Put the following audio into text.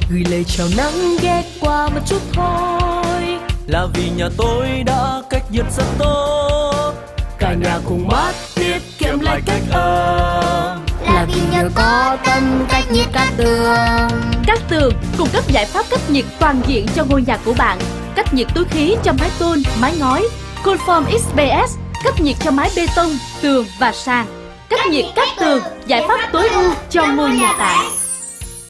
gửi lời chào nắng ghé qua một chút thôi, là vì nhà tôi đã cách nhiệt rất tốt. cả nhà cùng mát tiết kiệm lại cách âm, là vì nhờ có tâm cách nhiệt Cát Tường. Cát Tường cung cấp giải pháp cách nhiệt toàn diện cho ngôi nhà của bạn. Cách nhiệt túi khí cho mái tôn, mái ngói. Coolform XPS cách nhiệt cho mái bê tông, tường và sàn. Cách nhiệt Cát Tường, giải pháp tối ưu cho ngôi nhà bạn.